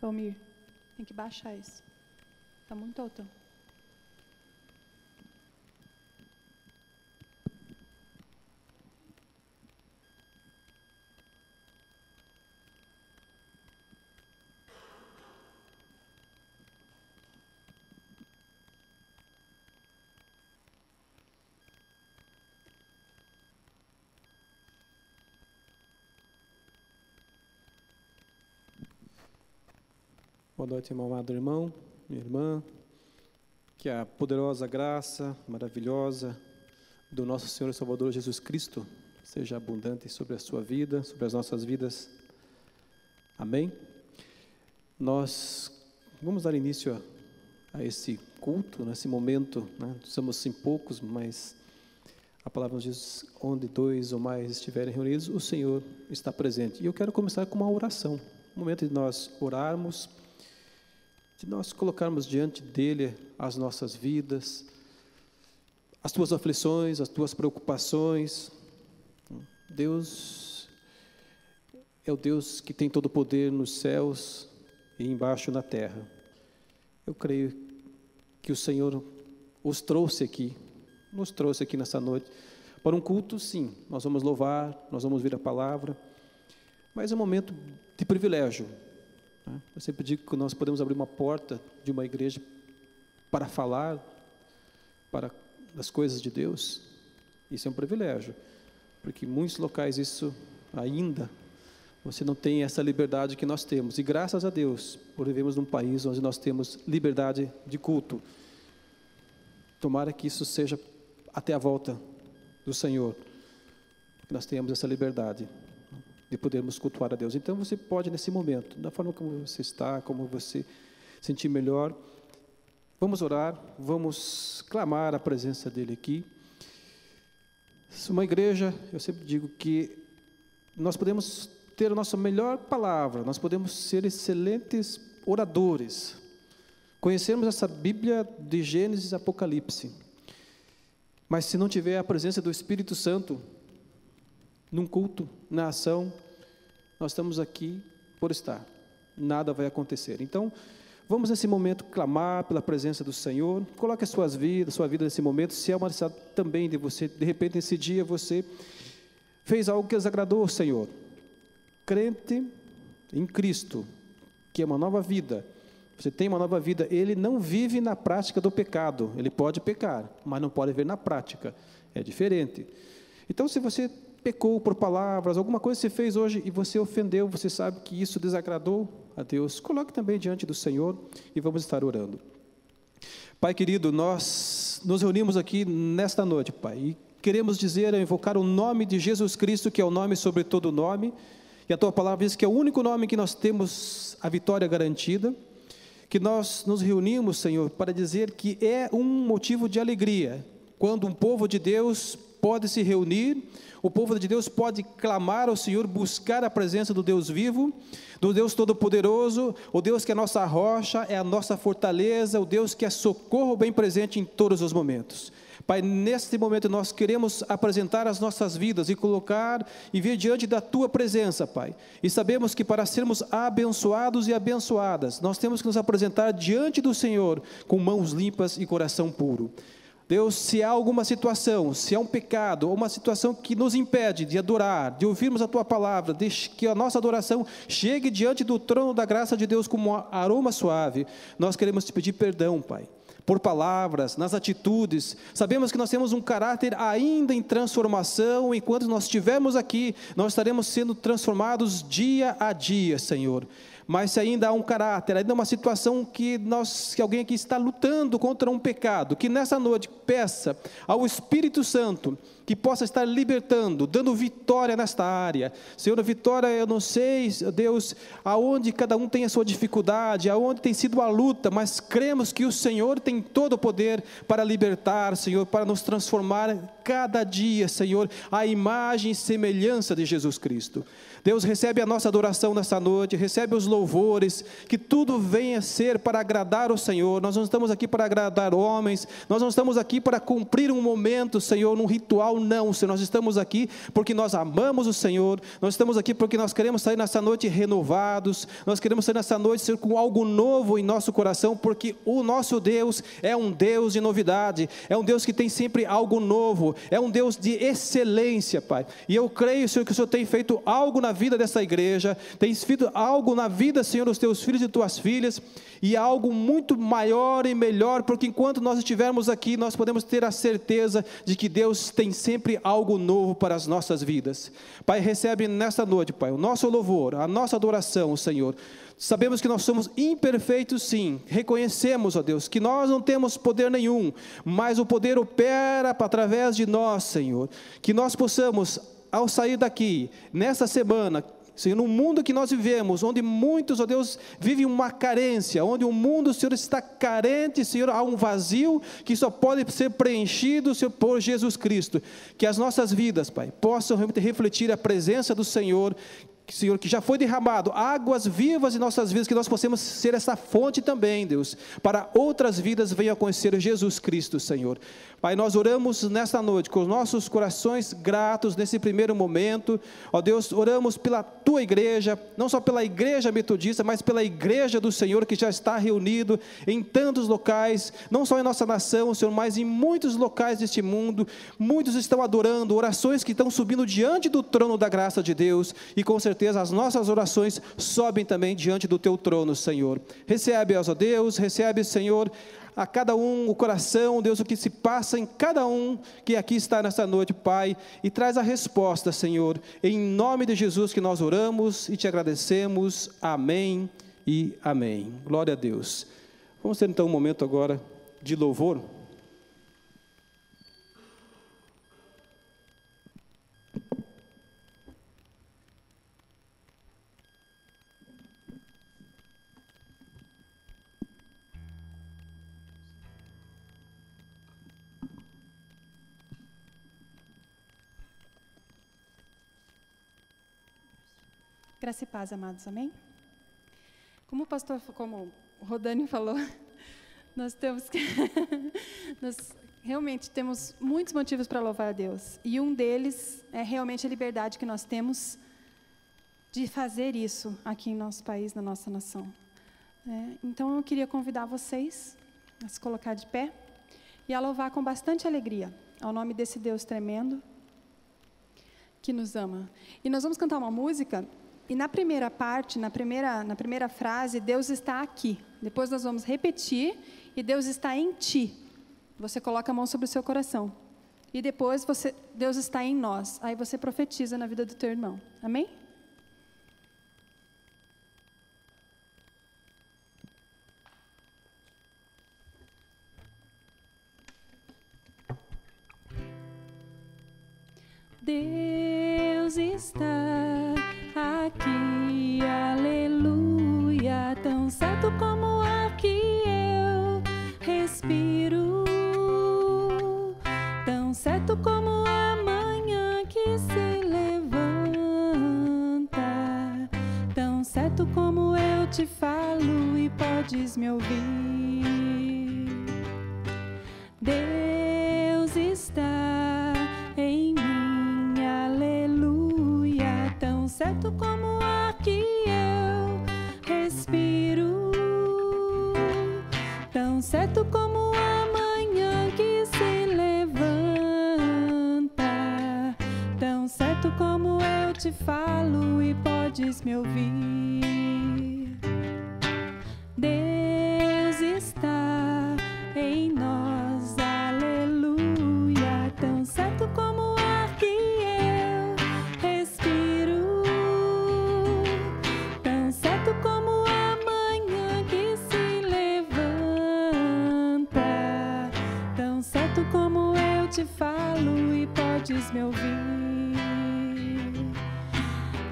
Almir, tem que baixar isso. Está muito alto. Boa noite, meu amado irmão, minha irmã. Que a poderosa graça maravilhosa do nosso Senhor e Salvador Jesus Cristo seja abundante sobre a sua vida, sobre as nossas vidas. Amém? Nós vamos dar início a esse culto, nesse momento, né? Somos sim poucos, mas a palavra nos diz: onde dois ou mais estiverem reunidos, o Senhor está presente. E eu quero começar com uma oração, um momento de nós orarmos, de nós colocarmos diante dEle as nossas vidas, as tuas aflições, as tuas preocupações. Deus é o Deus que tem todo o poder nos céus e embaixo na terra. Eu creio que o Senhor nos trouxe aqui nessa noite, para um culto. Sim, nós vamos louvar, nós vamos ouvir a palavra, mas é um momento de privilégio. Eu sempre digo que nós podemos abrir uma porta de uma igreja para falar das coisas de Deus. Isso é um privilégio, porque em muitos locais isso ainda, você não tem essa liberdade que nós temos. E graças a Deus, por vivermos num país onde nós temos liberdade de culto. Tomara que isso seja até a volta do Senhor, que nós tenhamos essa liberdade de podermos cultuar a Deus. Então você pode, nesse momento, da forma como você está, como você sentir melhor, vamos orar, vamos clamar a presença dEle aqui. Uma igreja, eu sempre digo que nós podemos ter a nossa melhor palavra, nós podemos ser excelentes oradores, conhecermos essa Bíblia de Gênesis e Apocalipse, mas se não tiver a presença do Espírito Santo num culto, na ação, nós estamos aqui por estar, nada vai acontecer. Então, vamos nesse momento clamar pela presença do Senhor. Coloque a sua vida nesse momento. Se é uma necessidade também de você, de repente nesse dia você fez algo que desagradou ao Senhor, crente em Cristo, que é uma nova vida, você tem uma nova vida. Ele não vive na prática do pecado. Ele pode pecar, mas não pode viver na prática, é diferente. Então, se você pecou por palavras, alguma coisa você fez hoje e você ofendeu, você sabe que isso desagradou a Deus, coloque também diante do Senhor e vamos estar orando. Pai querido, nós nos reunimos aqui nesta noite, Pai, e queremos dizer, invocar o nome de Jesus Cristo, que é o nome sobre todo nome, e a Tua palavra diz que é o único nome que nós temos a vitória garantida, que nós nos reunimos, Senhor, para dizer que é um motivo de alegria, quando um povo de Deus pode se reunir, o povo de Deus pode clamar ao Senhor, buscar a presença do Deus vivo, do Deus Todo-Poderoso, o Deus que é a nossa rocha, é a nossa fortaleza, o Deus que é socorro bem presente em todos os momentos. Pai, neste momento nós queremos apresentar as nossas vidas e colocar e vir diante da Tua presença, Pai. E sabemos que para sermos abençoados e abençoadas, nós temos que nos apresentar diante do Senhor com mãos limpas e coração puro. Deus, se há alguma situação, se há um pecado, ou uma situação que nos impede de adorar, de ouvirmos a Tua palavra, deixe que a nossa adoração chegue diante do trono da graça de Deus como um aroma suave, nós queremos Te pedir perdão, Pai, por palavras, nas atitudes. Sabemos que nós temos um caráter ainda em transformação, enquanto nós estivermos aqui, nós estaremos sendo transformados dia a dia, Senhor. Mas se ainda há um caráter, ainda uma situação que alguém aqui está lutando contra um pecado, que nessa noite peça ao Espírito Santo que possa estar libertando, dando vitória nesta área. Senhor, vitória, eu não sei, Deus, aonde cada um tem a sua dificuldade, aonde tem sido a luta, mas cremos que o Senhor tem todo o poder para libertar, Senhor, para nos transformar cada dia, Senhor, a imagem e semelhança de Jesus Cristo. Deus, recebe a nossa adoração nessa noite, recebe os louvores, que tudo venha ser para agradar o Senhor. Nós não estamos aqui para agradar homens, nós não estamos aqui para cumprir um momento, Senhor, num ritual, não, Senhor. Nós estamos aqui porque nós amamos o Senhor, nós estamos aqui porque nós queremos sair nessa noite renovados, nós queremos sair nessa noite ser com algo novo em nosso coração, porque o nosso Deus é um Deus de novidade, é um Deus que tem sempre algo novo, é um Deus de excelência, Pai. E eu creio, Senhor, que o Senhor tem feito algo na vida dessa igreja, tem feito algo na vida, Senhor, dos teus filhos e tuas filhas, e algo muito maior e melhor, porque enquanto nós estivermos aqui, nós podemos ter a certeza de que Deus tem sempre algo novo para as nossas vidas. Pai, recebe nesta noite, Pai, o nosso louvor, a nossa adoração, Senhor. Sabemos que nós somos imperfeitos, sim, reconhecemos, ó Deus, que nós não temos poder nenhum, mas o poder opera através de nós, Senhor, que nós possamos, ao sair daqui, nessa semana, Senhor, no mundo que nós vivemos, onde muitos, ó Deus, vivem uma carência, onde o mundo, Senhor, está carente, Senhor, há um vazio que só pode ser preenchido, Senhor, por Jesus Cristo, que as nossas vidas, Pai, possam realmente refletir a presença do Senhor, Senhor, que já foi derramado águas vivas em nossas vidas, que nós possamos ser essa fonte também, Deus, para outras vidas venham a conhecer Jesus Cristo, Senhor. Pai, nós oramos nesta noite com os nossos corações gratos nesse primeiro momento, ó Deus, oramos pela tua igreja, não só pela igreja metodista, mas pela igreja do Senhor, que já está reunido em tantos locais, não só em nossa nação, Senhor, mas em muitos locais deste mundo. Muitos estão adorando, orações que estão subindo diante do trono da graça de Deus, e com certeza as nossas orações sobem também diante do teu trono, Senhor. Recebe-as, ó Deus, recebe, Senhor, a cada um o coração, Deus, o que se passa em cada um que aqui está nessa noite, Pai, e traz a resposta, Senhor, em nome de Jesus que nós oramos e te agradecemos, amém e amém. Glória a Deus. Vamos ter então um momento agora de louvor. Graça e paz, amados, amém? Como o Rodani falou, nós realmente temos muitos motivos para louvar a Deus, e um deles é realmente a liberdade que nós temos de fazer isso aqui em nosso país, na nossa nação. Então eu queria convidar vocês a se colocar de pé e a louvar com bastante alegria ao nome desse Deus tremendo que nos ama. E nós vamos cantar uma música. E na primeira parte, na primeira frase, Deus está aqui. Depois nós vamos repetir, e Deus está em ti. Você coloca a mão sobre o seu coração. E depois Deus está em nós. Aí você profetiza na vida do teu irmão. Amém? Deus está aqui, aleluia, tão certo como o ar que eu respiro, tão certo como a manhã que se levanta, tão certo como eu te falo e podes me ouvir. Deus está em mim, aleluia, tão certo como o ar que eu respiro, tão certo como a manhã que se levanta, tão certo como eu te falo e podes me ouvir. Deus está em nós, aleluia, tão certo como o ar que eu respiro, tão certo como a manhã que se levanta, tão certo como eu te falo e podes me ouvir.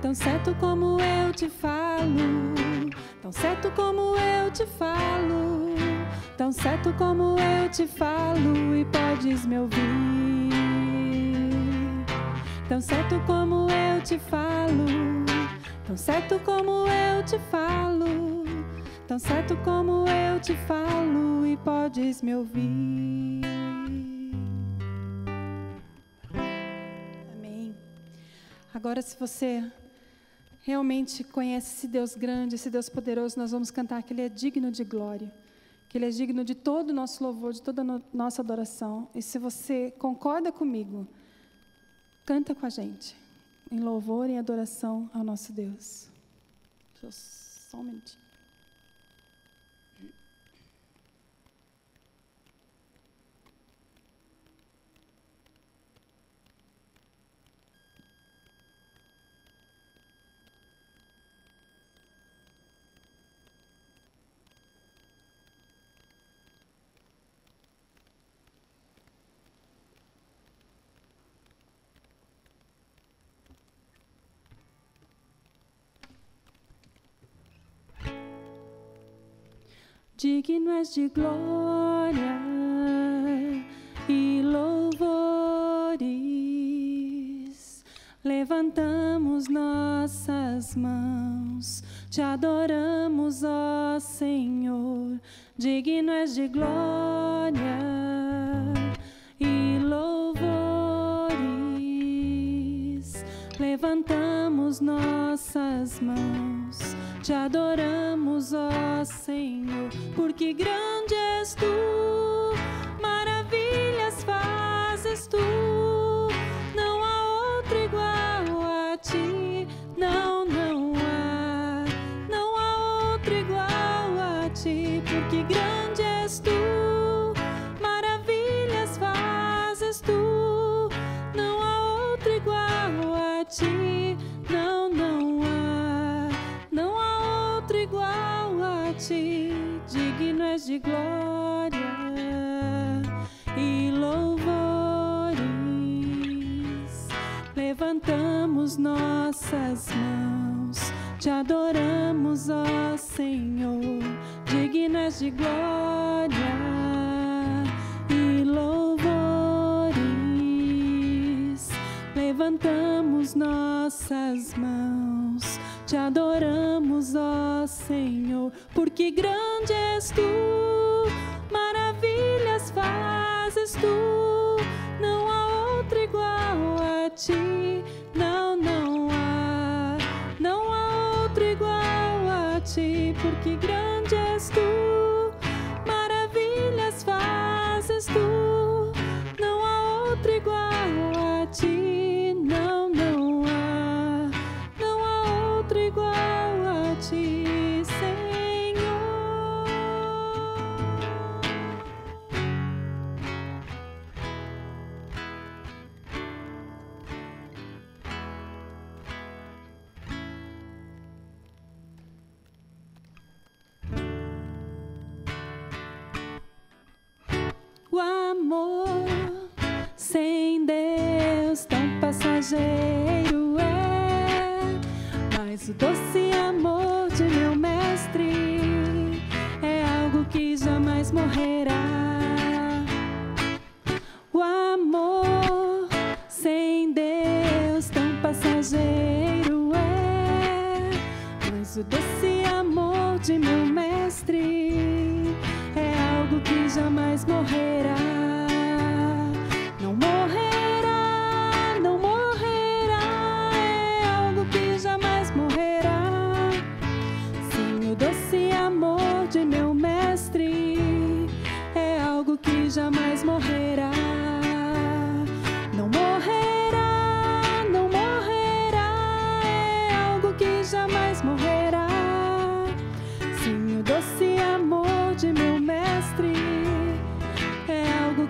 Tão certo como eu te falo, tão certo como eu te falo, tão certo como eu te falo e podes me ouvir. Tão certo como eu te falo, tão certo como eu te falo, tão certo como eu te falo e podes me ouvir. Amém. Agora, se você realmente conhece esse Deus grande, esse Deus poderoso, nós vamos cantar que Ele é digno de glória, que Ele é digno de todo o nosso louvor, de toda a nossa adoração. E se você concorda comigo, canta com a gente, em louvor e adoração ao nosso Deus. Só um minutinho. Digno és de glória e louvores, levantamos nossas mãos, te adoramos, ó Senhor. Digno és de glória e louvores, levantamos nossas mãos, te adoramos, ó Senhor, porque grande és tu, maravilhas fazes tu, não há outro igual a ti, não há outro igual a ti, porque grande és tu, maravilhas fazes tu, não há outro igual a ti, não há outro igual a ti. Digno és de glória e louvores, levantamos nossas mãos, te adoramos, ó Senhor. Digno és de glória e louvores, levantamos nossas mãos, te adoramos, ó Senhor, porque grande és tu, maravilhas fazes tu, não há outro igual a ti, não há outro igual a ti, porque grande és tu, maravilhas fazes tu, não há outro igual a ti, não há outro igual a ti, Senhor. O amor sem Deus tão passageiro é, mas o doce amor de meu mestre é algo que jamais morrerá. O amor sem Deus tão passageiro é, mas o doce amor de meu mestre é algo que jamais morrerá. Não morrerá, não morrerá, é algo que jamais morrerá. Sim, o doce amor de meu mestre é algo que jamais morrerá. Não morrerá, não morrerá, é algo que jamais morrerá. Sim, o doce amor de meu mestre é algo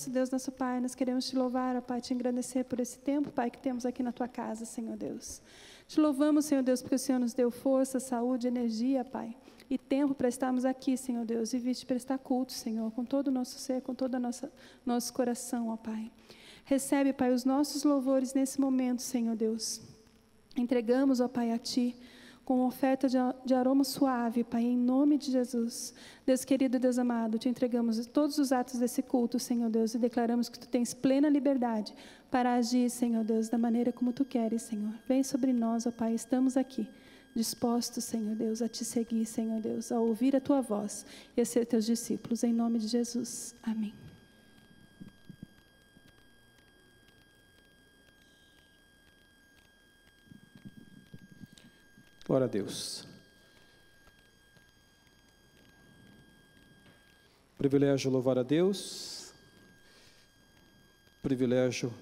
nosso Deus, nosso Pai, nós queremos te louvar, ó Pai, te engrandecer por esse tempo, Pai, que temos aqui na tua casa, Senhor Deus. Te louvamos, Senhor Deus, porque o Senhor nos deu força, saúde, energia, Pai, e tempo para estarmos aqui, Senhor Deus, e vir te prestar culto, Senhor, com todo o nosso ser, com todo o nosso coração, ó Pai. Recebe, Pai, os nossos louvores nesse momento, Senhor Deus. Entregamos, ó Pai, a Ti, com oferta de aroma suave, Pai, em nome de Jesus. Deus querido, Deus amado, te entregamos todos os atos desse culto, Senhor Deus, e declaramos que Tu tens plena liberdade para agir, Senhor Deus, da maneira como Tu queres, Senhor. Vem sobre nós, ó Pai, estamos aqui, dispostos, Senhor Deus, a Te seguir, Senhor Deus, a ouvir a Tua voz e a ser Teus discípulos, em nome de Jesus. Amém. Glória a Deus. Privilégio louvar a Deus. Privilégio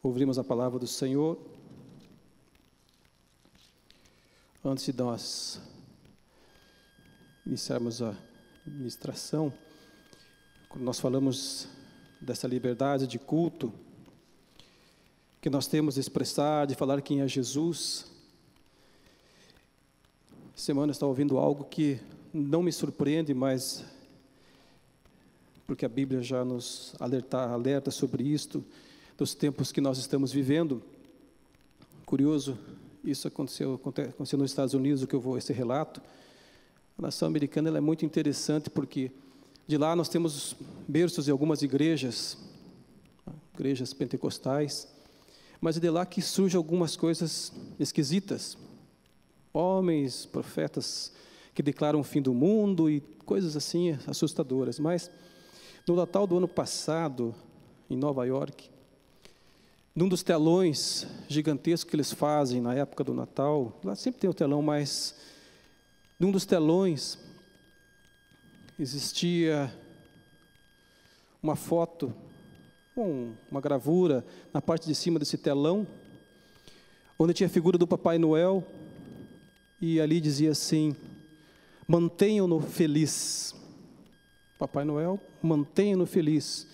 ouvirmos a palavra do Senhor. Antes de nós iniciarmos a ministração, quando nós falamos dessa liberdade de culto, que nós temos de expressar, de falar quem é Jesus. Semana eu estava ouvindo algo que não me surpreende, mas porque a Bíblia já nos alerta sobre isto, dos tempos que nós estamos vivendo. Curioso, isso aconteceu nos Estados Unidos, esse relato. A nação americana ela é muito interessante, porque de lá nós temos berços em algumas igrejas pentecostais, mas é de lá que surgem algumas coisas esquisitas. Homens, profetas que declaram o fim do mundo e coisas assim assustadoras. Mas no Natal do ano passado, em Nova York, num dos telões gigantescos que eles fazem na época do Natal, lá sempre tem um telão, mas num dos telões existia uma foto, uma gravura na parte de cima desse telão, onde tinha a figura do Papai Noel, e ali dizia assim: mantenham-no feliz. Papai Noel, mantenham-no feliz.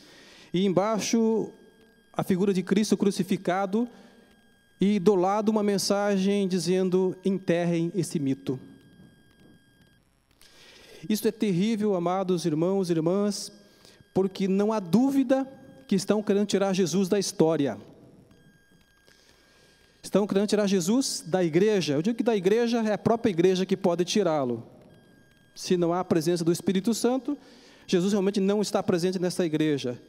E embaixo a figura de Cristo crucificado, e do lado uma mensagem dizendo: enterrem esse mito. Isso é terrível, amados irmãos e irmãs, porque não há dúvida que estão querendo tirar Jesus da história. Estão querendo tirar Jesus da igreja. Eu digo que da igreja é a própria igreja que pode tirá-lo. Se não há a presença do Espírito Santo, Jesus realmente não está presente nessa igreja.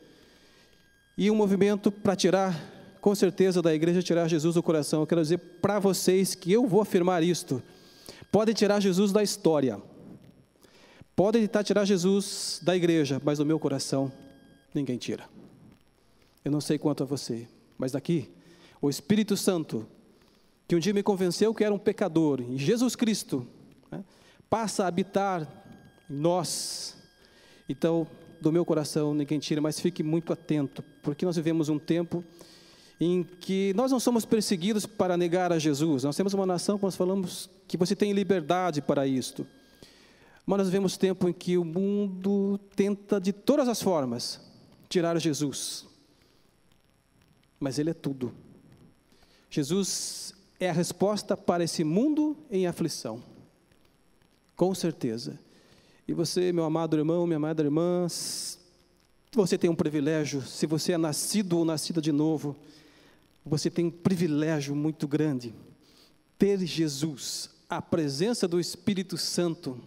E um movimento para tirar, com certeza, da igreja, tirar Jesus do coração. Eu quero dizer para vocês que eu vou afirmar isto. Podem tirar Jesus da história. Podem tentar tirar Jesus da igreja, mas do meu coração, ninguém tira. Eu não sei quanto a você, mas daqui, o Espírito Santo, que um dia me convenceu que era um pecador, e Jesus Cristo, passa a habitar em nós. Então, do meu coração ninguém tira, mas fique muito atento, porque nós vivemos um tempo em que nós não somos perseguidos para negar a Jesus. Nós temos uma nação, como nós falamos, que você tem liberdade para isto. Mas nós vivemos tempo em que o mundo tenta de todas as formas tirar Jesus. Mas Ele é tudo. Jesus é a resposta para esse mundo em aflição. Com certeza. E você, meu amado irmão, minha amada irmã, você tem um privilégio. Se você é nascido ou nascida de novo, você tem um privilégio muito grande. Ter Jesus, a presença do Espírito Santo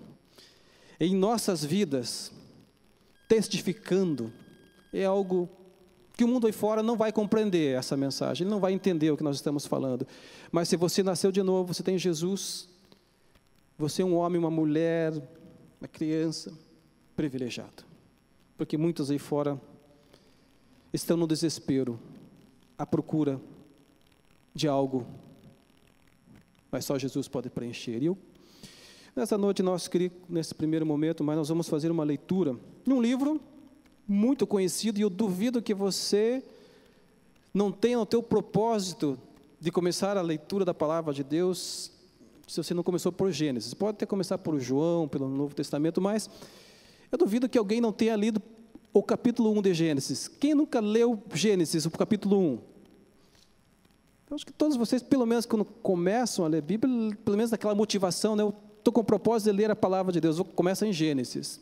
em nossas vidas, testificando, é algo que o mundo aí fora não vai compreender essa mensagem, ele não vai entender o que nós estamos falando. Mas se você nasceu de novo, você tem Jesus, você é um homem, uma mulher, uma criança, privilegiado. Porque muitos aí fora estão no desespero, à procura de algo, mas só Jesus pode preencher. E nessa noite, nesse primeiro momento, mas nós vamos fazer uma leitura de um livro muito conhecido, e eu duvido que você não tenha o teu propósito de começar a leitura da palavra de Deus, se você não começou por Gênesis. Pode até começar por João, pelo Novo Testamento, mas eu duvido que alguém não tenha lido o capítulo 1 de Gênesis. Quem nunca leu Gênesis, o capítulo 1? Eu acho que todos vocês, pelo menos quando começam a ler a Bíblia, pelo menos daquela motivação, né? Eu estou com o propósito de ler a palavra de Deus, começa em Gênesis.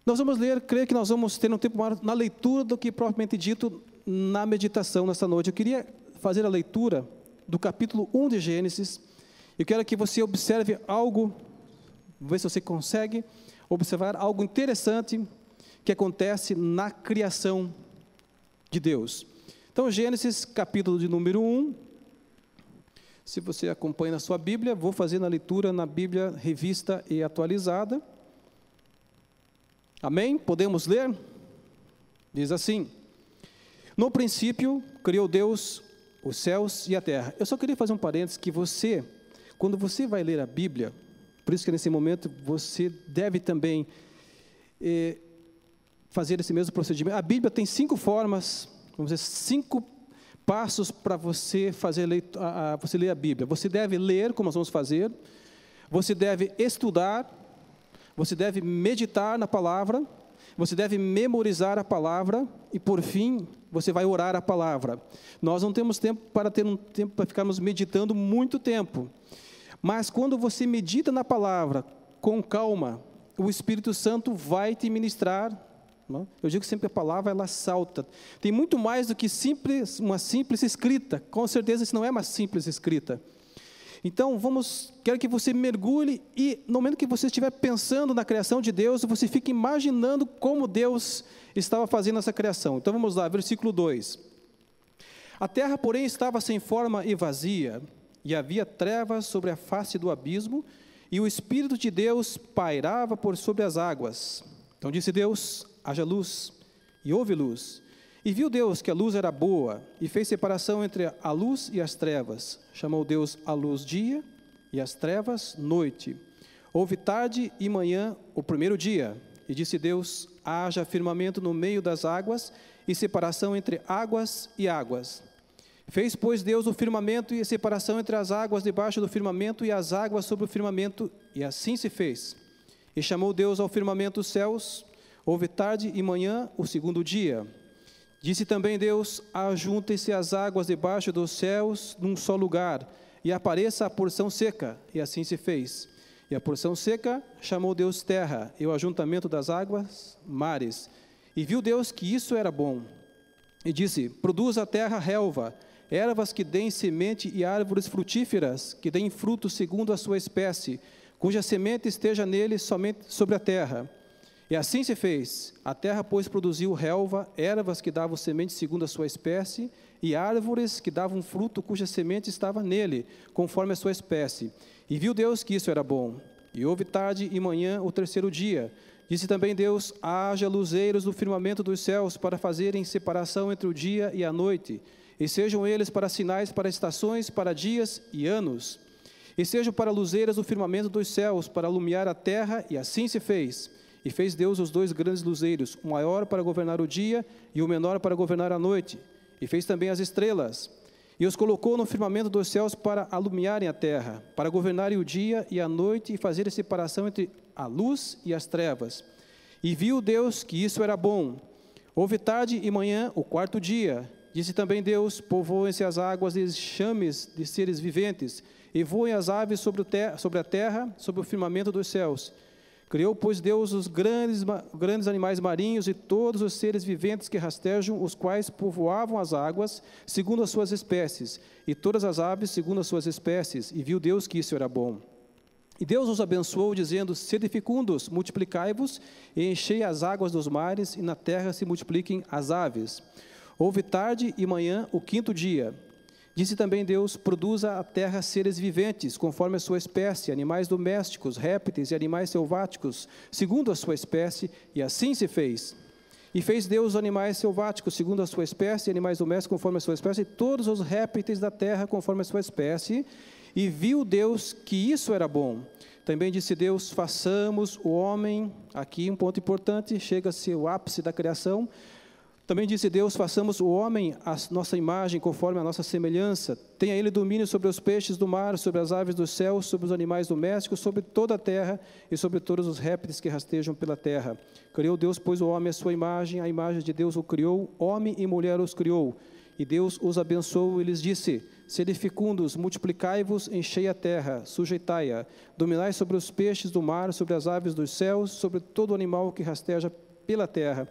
Nós vamos ler, creio que nós vamos ter um tempo maior na leitura do que propriamente dito na meditação nessa noite. Eu queria fazer a leitura do capítulo 1 de Gênesis. Eu quero que você observe algo, vamos ver se você consegue observar algo interessante que acontece na criação de Deus. Então, Gênesis, capítulo de número 1. Se você acompanha na sua Bíblia, vou fazer na leitura na Bíblia Revista e Atualizada. Amém? Podemos ler? Diz assim: no princípio, criou Deus os céus e a terra. Eu só queria fazer um parênteses, que você, quando você vai ler a Bíblia, por isso que nesse momento você deve também fazer esse mesmo procedimento. A Bíblia tem 5 formas, vamos dizer, 5 passos para você você ler a Bíblia. Você deve ler, como nós vamos fazer. Você deve estudar. Você deve meditar na palavra. Você deve memorizar a palavra. E, por fim, você vai orar a palavra. Nós não temos tempo para ficarmos meditando muito tempo. Mas quando você medita na palavra com calma, o Espírito Santo vai te ministrar. Não? Eu digo sempre que a palavra, ela salta. Tem muito mais do que uma simples escrita. Com certeza isso não é uma simples escrita. Então, quero que você mergulhe e, no momento que você estiver pensando na criação de Deus, você fique imaginando como Deus estava fazendo essa criação. Então, vamos lá, versículo 2. A terra, porém, estava sem forma e vazia, e havia trevas sobre a face do abismo, e o Espírito de Deus pairava por sobre as águas. Então disse Deus: haja luz, e houve luz. E viu Deus que a luz era boa, e fez separação entre a luz e as trevas. Chamou Deus a luz dia, e as trevas noite. Houve tarde e manhã o primeiro dia. E disse Deus: haja firmamento no meio das águas, e separação entre águas e águas. Fez, pois, Deus o firmamento, e a separação entre as águas debaixo do firmamento, e as águas sobre o firmamento, e assim se fez. E chamou Deus ao firmamento os céus. Houve tarde e manhã o segundo dia. Disse também Deus: ajuntem-se as águas debaixo dos céus num só lugar, e apareça a porção seca. E assim se fez. E a porção seca chamou Deus terra, e o ajuntamento das águas, mares. E viu Deus que isso era bom. E disse: produza a terra relva, ervas que deem semente, e árvores frutíferas, que deem fruto segundo a sua espécie, cuja semente esteja nele somente sobre a terra. E assim se fez. A terra, pois, produziu relva, ervas que davam semente segundo a sua espécie, e árvores que davam fruto cuja semente estava nele, conforme a sua espécie. E viu Deus que isso era bom. E houve tarde e manhã o terceiro dia. Disse também Deus: haja luzeiros no firmamento dos céus, para fazerem separação entre o dia e a noite, e sejam eles para sinais, para estações, para dias e anos. E sejam para luzeiras no firmamento dos céus, para alumiar a terra, e assim se fez. E fez Deus os 2 grandes luzeiros, o maior para governar o dia e o menor para governar a noite. E fez também as estrelas. E os colocou no firmamento dos céus para alumiarem a terra, para governarem o dia e a noite e fazerem separação entre a luz e as trevas. E viu Deus que isso era bom. Houve tarde e manhã o quarto dia. Disse também Deus: povoem-se as águas de chames de seres viventes, e voem as aves sobre a terra, sobre o firmamento dos céus. Criou, pois, Deus os grandes animais marinhos e todos os seres viventes que rastejam, os quais povoavam as águas, segundo as suas espécies, e todas as aves, segundo as suas espécies. E viu Deus que isso era bom. E Deus os abençoou, dizendo: sede fecundos, multiplicai-vos, e enchei as águas dos mares, e na terra se multipliquem as aves. Houve tarde e manhã o quinto dia. Disse também Deus: produza a terra seres viventes, conforme a sua espécie, animais domésticos, répteis e animais selváticos, segundo a sua espécie, e assim se fez. E fez Deus os animais selváticos, segundo a sua espécie, e animais domésticos, conforme a sua espécie, e todos os répteis da terra, conforme a sua espécie. E viu Deus que isso era bom. Também disse Deus: façamos o homem, aqui um ponto importante, chega-se o ápice da criação, Também disse Deus: façamos o homem à nossa imagem, conforme a nossa semelhança. Tenha ele domínio sobre os peixes do mar, sobre as aves do céu, sobre os animais domésticos, sobre toda a terra e sobre todos os répteis que rastejam pela terra. Criou Deus, pois, o homem à sua imagem, a imagem de Deus o criou, homem e mulher os criou. E Deus os abençoou e lhes disse: sede fecundos, multiplicai-vos, enchei a terra, sujeitai-a, dominai sobre os peixes do mar, sobre as aves dos céus, sobre todo animal que rasteja pela terra.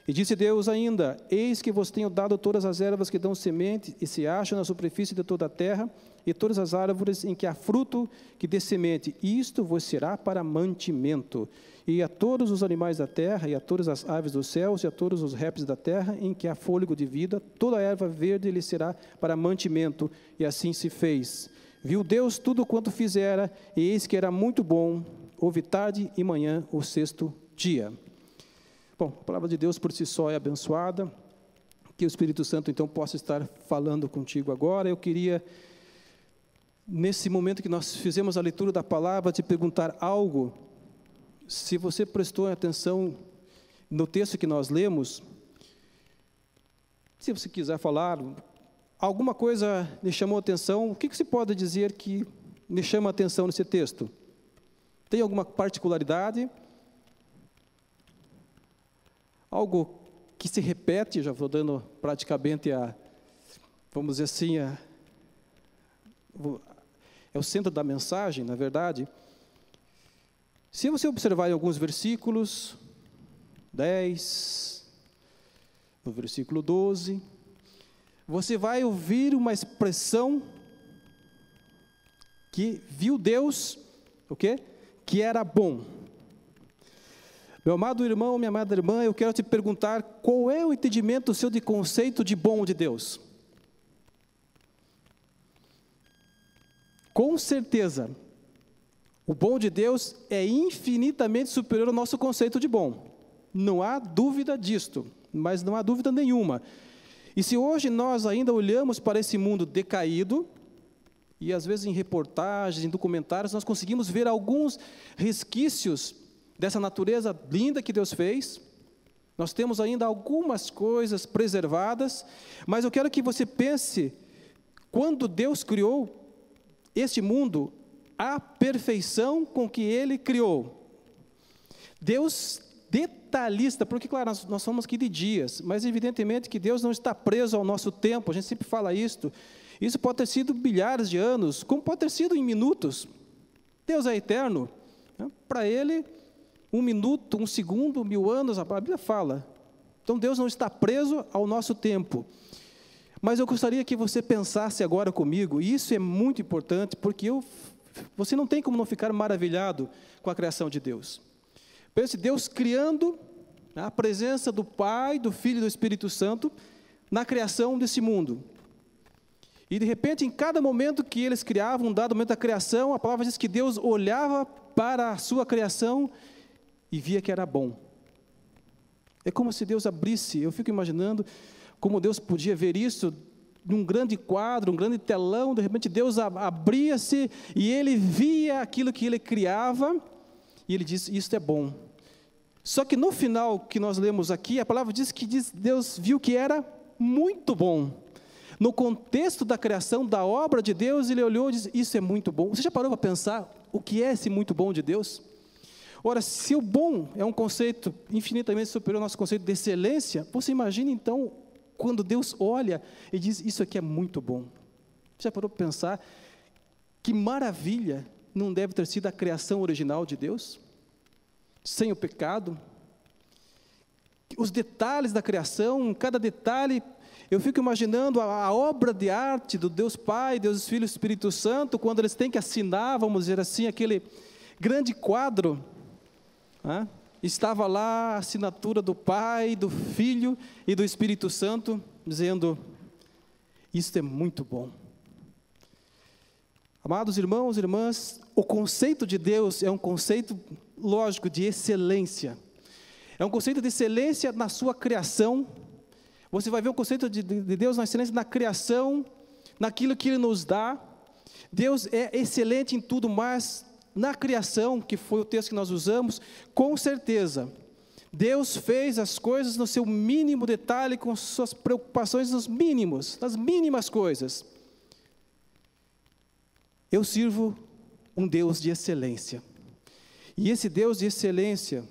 E disse Deus ainda: eis que vos tenho dado todas as ervas que dão semente e se acham na superfície de toda a terra, e todas as árvores em que há fruto que dê semente, isto vos será para mantimento. E a todos os animais da terra, e a todas as aves dos céus, e a todos os répteis da terra, em que há fôlego de vida, toda a erva verde lhe será para mantimento. E assim se fez. Viu Deus tudo quanto fizera, e eis que era muito bom. Houve tarde e manhã o sexto dia. Bom, a palavra de Deus por si só é abençoada, que o Espírito Santo então possa estar falando contigo agora. Eu queria, nesse momento que nós fizemos a leitura da palavra, te perguntar algo. Se você prestou atenção no texto que nós lemos, se você quiser falar, alguma coisa lhe chamou a atenção, o que você pode dizer que lhe chama a atenção nesse texto? Tem alguma particularidade? Algo que se repete, já vou dando praticamente vamos dizer assim, é o centro da mensagem, na verdade. Se você observar em alguns versículos, 10, no versículo 12, você vai ouvir uma expressão que viu Deus, o quê? Que era bom. Meu amado irmão, minha amada irmã, eu quero te perguntar, qual é o entendimento seu de conceito de bom de Deus? Com certeza, o bom de Deus é infinitamente superior ao nosso conceito de bom. Não há dúvida disto, mas não há dúvida nenhuma. E se hoje nós ainda olhamos para esse mundo decaído, e às vezes em reportagens, em documentários, nós conseguimos ver alguns resquícios dessa natureza linda que Deus fez, nós temos ainda algumas coisas preservadas, mas eu quero que você pense, quando Deus criou este mundo, a perfeição com que Ele criou. Deus detalhista, porque claro, nós somos aqui de dias, mas evidentemente que Deus não está preso ao nosso tempo, a gente sempre fala isso pode ter sido bilhares de anos, como pode ter sido em minutos. Deus é eterno, né? Para Ele, 1 minuto, 1 segundo, 1000 anos, a Bíblia fala. Então Deus não está preso ao nosso tempo. Mas eu gostaria que você pensasse agora comigo, e isso é muito importante, porque você não tem como não ficar maravilhado com a criação de Deus. Pense, Deus criando a presença do Pai, do Filho e do Espírito Santo na criação desse mundo. E de repente, em cada momento que eles criavam, um dado momento da criação, a palavra diz que Deus olhava para a sua criação e via que era bom. É como se Deus abrisse, eu fico imaginando como Deus podia ver isso num grande quadro, um grande telão, de repente Deus abria-se e Ele via aquilo que Ele criava e Ele disse: isso é bom. Só que no final que nós lemos aqui, a palavra diz que Deus viu que era muito bom. No contexto da criação, da obra de Deus, Ele olhou e disse: isso é muito bom. Você já parou para pensar o que é esse muito bom de Deus? Ora, se o bom é um conceito infinitamente superior ao nosso conceito de excelência, você imagina então, quando Deus olha e diz: isso aqui é muito bom. Você já parou para pensar que maravilha não deve ter sido a criação original de Deus? Sem o pecado. Os detalhes da criação, cada detalhe, eu fico imaginando a obra de arte do Deus Pai, Deus Filho e Espírito Santo, quando eles têm que assinar, vamos dizer assim, aquele grande quadro. Estava lá a assinatura do Pai, do Filho e do Espírito Santo, dizendo: isso é muito bom. Amados irmãos e irmãs, o conceito de Deus é um conceito, lógico, de excelência. É um conceito de excelência na sua criação. Você vai ver o conceito de Deus na excelência na criação, naquilo que Ele nos dá. Deus é excelente em tudo, mas na criação, que foi o texto que nós usamos, com certeza, Deus fez as coisas no seu mínimo detalhe, com suas preocupações nos mínimos, nas mínimas coisas. Eu sirvo um Deus de excelência. E esse Deus de excelência,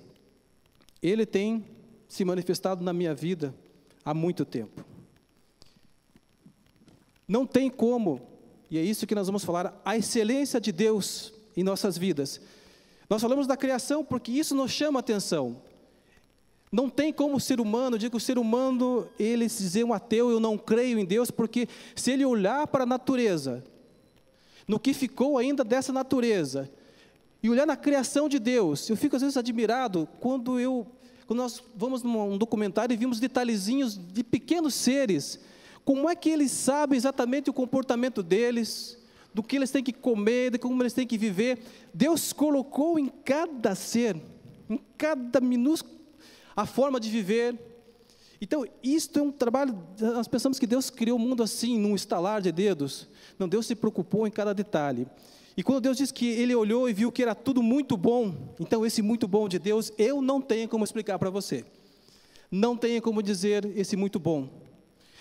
Ele tem se manifestado na minha vida há muito tempo. Não tem como, e é isso que nós vamos falar, a excelência de Deus em nossas vidas. Nós falamos da criação porque isso nos chama a atenção. Não tem como o ser humano, eu digo o ser humano, ele se dizer um ateu, eu não creio em Deus, porque se ele olhar para a natureza, no que ficou ainda dessa natureza, e olhar na criação de Deus, eu fico às vezes admirado quando nós vamos num documentário e vimos detalhezinhos de pequenos seres, como é que eles sabem exatamente o comportamento deles, do que eles têm que comer, de como eles têm que viver. Deus colocou em cada ser, em cada minúsculo, a forma de viver. Então, isto é um trabalho, nós pensamos que Deus criou o mundo assim, num estalar de dedos. Não, Deus se preocupou em cada detalhe. E quando Deus diz que Ele olhou e viu que era tudo muito bom, então esse muito bom de Deus, eu não tenho como explicar para você. Não tenho como dizer esse muito bom.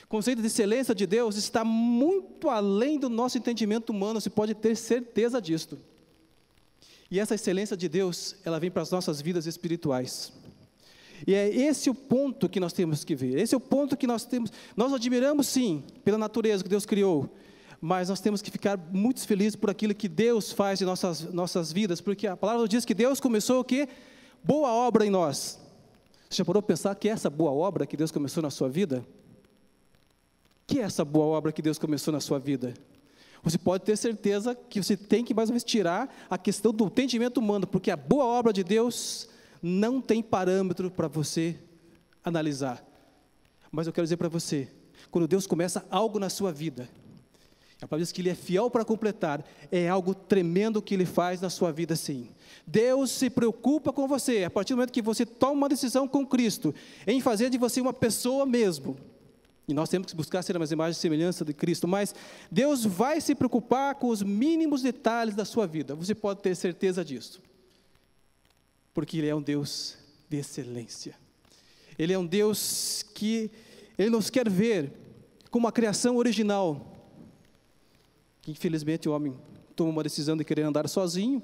O conceito de excelência de Deus está muito além do nosso entendimento humano, você pode ter certeza disto. E essa excelência de Deus, ela vem para as nossas vidas espirituais. E é esse o ponto que nós temos que ver, esse é o ponto que nós temos, nós admiramos sim, pela natureza que Deus criou, mas nós temos que ficar muito felizes por aquilo que Deus faz em nossas vidas, porque a palavra diz que Deus começou o quê? Boa obra em nós. Você já parou para pensar que é essa boa obra que Deus começou na sua vida? Que é essa boa obra que Deus começou na sua vida? Você pode ter certeza que você tem que mais ou menos tirar a questão do entendimento humano, porque a boa obra de Deus não tem parâmetro para você analisar. Mas eu quero dizer para você, quando Deus começa algo na sua vida, a palavra diz que Ele é fiel para completar, é algo tremendo que Ele faz na sua vida sim. Deus se preocupa com você, a partir do momento que você toma uma decisão com Cristo, em fazer de você uma pessoa mesmo, e nós temos que buscar ser umas imagens de semelhança de Cristo, mas Deus vai se preocupar com os mínimos detalhes da sua vida, você pode ter certeza disso. Porque Ele é um Deus de excelência. Ele é um Deus que Ele nos quer ver como a criação original. Infelizmente o homem tomou uma decisão de querer andar sozinho,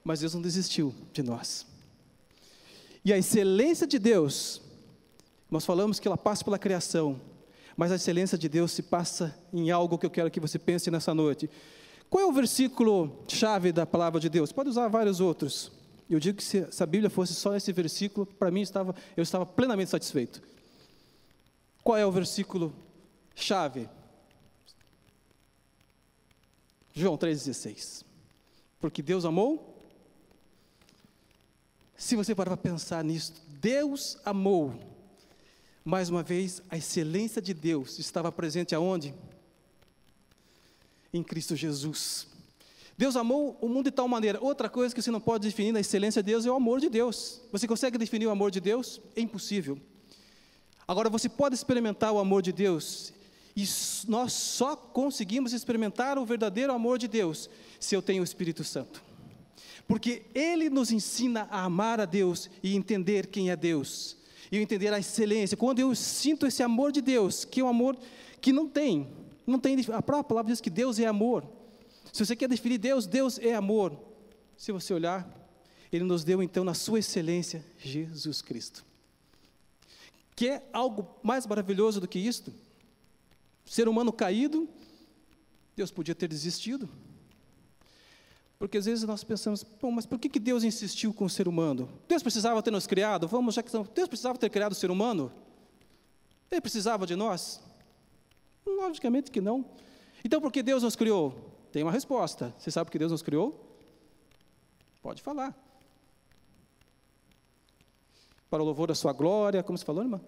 mas Deus não desistiu de nós. E a excelência de Deus, nós falamos que ela passa pela criação, mas a excelência de Deus se passa em algo que eu quero que você pense nessa noite. Qual é o versículo chave da palavra de Deus? Pode usar vários outros. Eu digo que se a Bíblia fosse só esse versículo, para mim eu estava plenamente satisfeito. Qual é o versículo chave? João 3,16. Porque Deus amou. Se você parar para pensar nisso, Deus amou. Mais uma vez, a excelência de Deus estava presente aonde? Em Cristo Jesus. Deus amou o mundo de tal maneira. Outra coisa que você não pode definir na excelência de Deus é o amor de Deus. Você consegue definir o amor de Deus? É impossível. Agora, você pode experimentar o amor de Deus, e nós só conseguimos experimentar o verdadeiro amor de Deus se eu tenho o Espírito Santo. Porque Ele nos ensina a amar a Deus e entender quem é Deus. E entender a excelência. Quando eu sinto esse amor de Deus, que é um amor que não tem, a própria palavra diz que Deus é amor. Se você quer definir Deus, Deus é amor. Se você olhar, Ele nos deu então na sua excelência, Jesus Cristo. Quer algo mais maravilhoso do que isto? Ser humano caído, Deus podia ter desistido. Porque às vezes nós pensamos, mas por que Deus insistiu com o ser humano? Deus precisava ter nos criado? Deus precisava ter criado o ser humano? Ele precisava de nós? Logicamente que não. Então por que Deus nos criou? Tem uma resposta. Você sabe por que Deus nos criou? Pode falar. Para o louvor da sua glória, como você falou, irmã?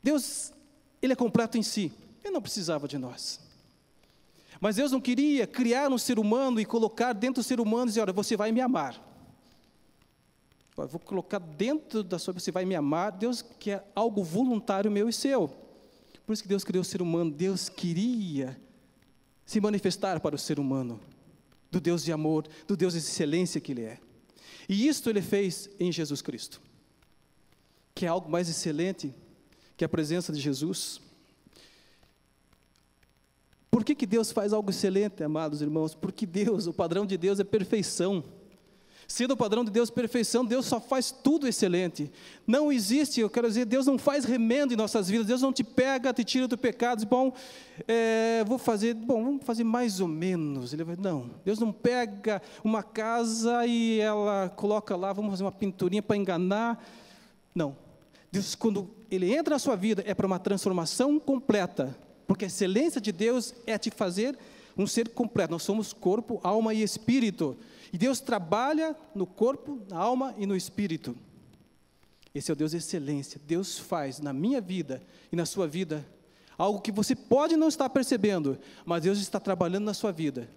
Deus, Ele é completo em si. Ele não precisava de nós. Mas Deus não queria criar um ser humano e colocar dentro do ser humano e dizer, olha, você vai me amar. Eu vou colocar dentro da sua, você vai me amar. Deus quer algo voluntário meu e seu. Por isso que Deus criou o ser humano. Deus queria se manifestar para o ser humano, do Deus de amor, do Deus de excelência que Ele é. E isto Ele fez em Jesus Cristo. Que é algo mais excelente que a presença de Jesus. Por que Deus faz algo excelente, amados irmãos? Porque Deus, o padrão de Deus é perfeição. Sendo o padrão de Deus perfeição, Deus só faz tudo excelente. Não existe, eu quero dizer, Deus não faz remendo em nossas vidas. Deus não te pega, te tira do pecado, diz, vamos fazer mais ou menos. Não, Deus não pega uma casa e ela coloca lá, vamos fazer uma pinturinha para enganar. Não, Deus, quando Ele entra na sua vida, é para uma transformação completa. Porque a excelência de Deus é te fazer um ser completo. Nós somos corpo, alma e espírito. E Deus trabalha no corpo, na alma e no espírito. Esse é o Deus de excelência. Deus faz na minha vida e na sua vida algo que você pode não estar percebendo, mas Deus está trabalhando na sua vida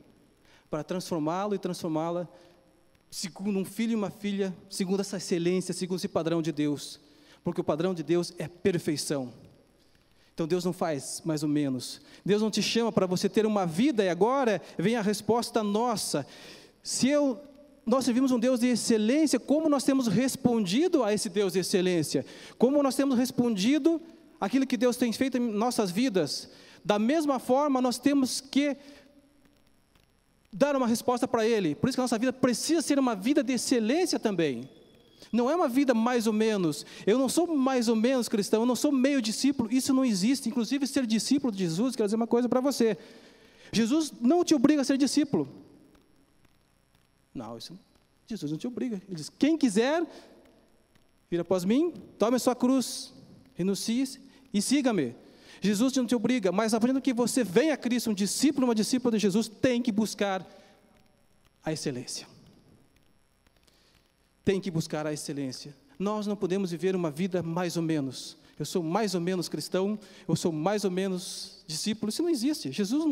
para transformá-lo e transformá-la segundo um filho e uma filha, segundo essa excelência, segundo esse padrão de Deus. Porque o padrão de Deus é perfeição. Então Deus não faz mais ou menos. Deus não te chama para você ter uma vida e agora vem a resposta nossa. Nós servimos um Deus de excelência, como nós temos respondido a esse Deus de excelência? Como nós temos respondido aquilo que Deus tem feito em nossas vidas? Da mesma forma, nós temos que dar uma resposta para Ele. Por isso que a nossa vida precisa ser uma vida de excelência também. Não é uma vida mais ou menos. Eu não sou mais ou menos cristão, eu não sou meio discípulo, isso não existe. Inclusive, ser discípulo de Jesus, quero dizer uma coisa para você. Jesus não te obriga a ser discípulo. Não, Jesus não te obriga. Ele diz, quem quiser vir após mim, tome a sua cruz, renuncie e siga-me. Jesus não te obriga, mas a partir do que você vem a Cristo, um discípulo, uma discípula de Jesus, tem que buscar a excelência. Tem que buscar a excelência. Nós não podemos viver uma vida mais ou menos. Eu sou mais ou menos cristão, eu sou mais ou menos discípulo. Isso não existe. Jesus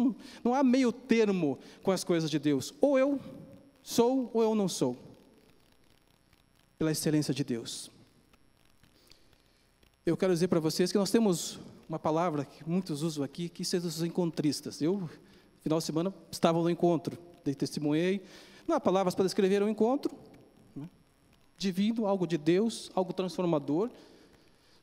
não há meio termo com as coisas de Deus. Ou eu sou ou eu não sou. Pela excelência de Deus. Eu quero dizer para vocês que nós temos uma palavra que muitos usam aqui, que são os encontristas. Eu, no final de semana, estava no encontro, testemunhei. Não há palavras para descrever um encontro, divino, algo de Deus, algo transformador.